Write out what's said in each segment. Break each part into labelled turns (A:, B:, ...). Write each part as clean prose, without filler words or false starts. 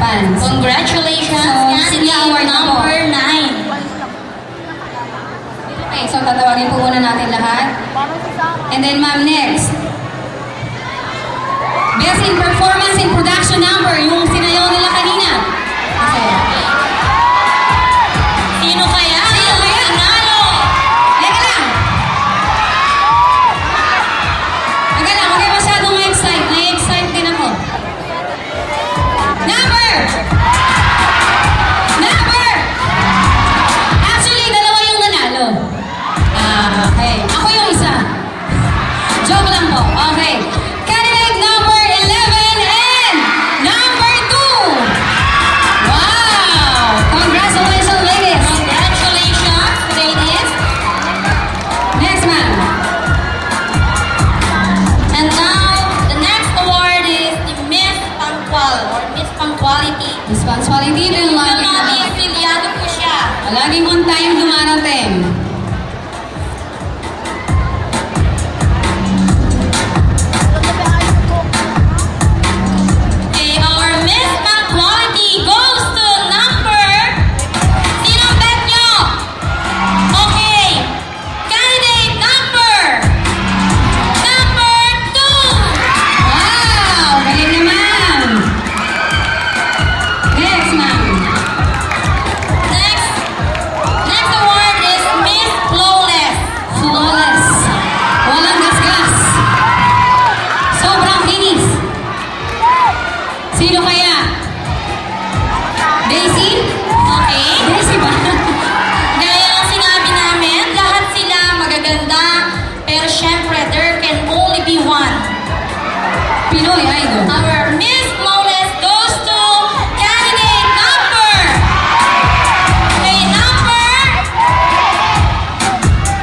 A: fans.
B: Congratulations,
A: So,
B: candidate number 9.
A: Okay, so tatawagin po muna natin lahat. And then, ma'am, next. Best in performance in production number, yung sinayaw nila kanina. Okay.
B: Sino kaya?
A: Sino kaya?
B: Nanalo!
A: Teka lang. Teka lang, huwag kayo masyadong ma-excite. Na-excite din ako. Number! Number! Actually, dalawa yung nanalo. Okay. Ako yung isa. Joke lang po. Okay. Candidate number 11 and number 2. Wow! Congratulations, ladies.
B: Congratulations, ladies.
A: Next, ma'am.
B: And now, the next award is the Miss Punctual or Miss Punctuality.
A: Miss Punctuality, ito yung
B: Yung
A: lagi
B: mga afiliado po siya.
A: laging on time dumarating.
B: Okay, our Miss Punctuality goes to number... Sinong bet nyo? Okay. Candidate number 2.
A: Wow! Galing naman! Next, ma'am.
B: Next award is Miss Flawless.
A: Flawless. Walang gasgas. Sobrang binis. Sino kaya? Daisy?
B: Okay.
A: Daisy ba?
B: Gaya ng sinabi namin, lahat sila magaganda, pero syempre, there can only be one.
A: Pinoy Idol.
B: Our Miss Flawless goes to candidate number. Okay, number.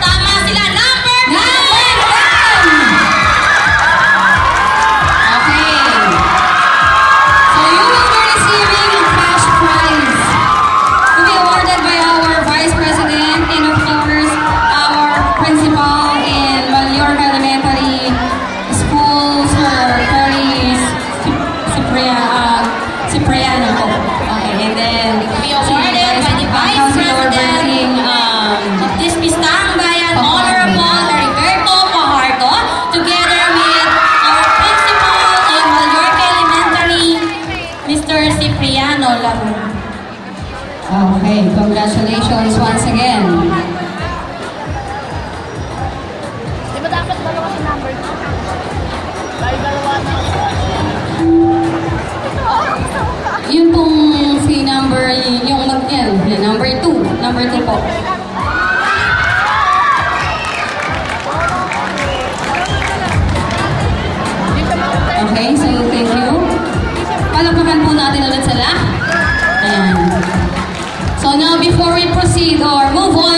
B: Tama sila, number 10.
A: Okay. So you will be receiving a cash prize to be awarded by our Vice President and of course our Principal in Mallorca Elementary School, Sir Curly Cipriano po. Okay, and then
B: Be awarded by the Vice
A: Councilor
B: President
A: Berting,
B: of this Pistang Bayan, Honorable Heriberto Fajardo, together with our principal in Mallorca Elementary, Mr. Cipriano Larun.
A: Okay, congratulations once again.
C: Di ba dapat dalawa si number 2? Dahil dalawa na.
A: Yun pong si number, yung number 2. Number 2 po. Okay, so thank you. Palakpakan po natin ulit sila. Ayan. So now before we proceed or move on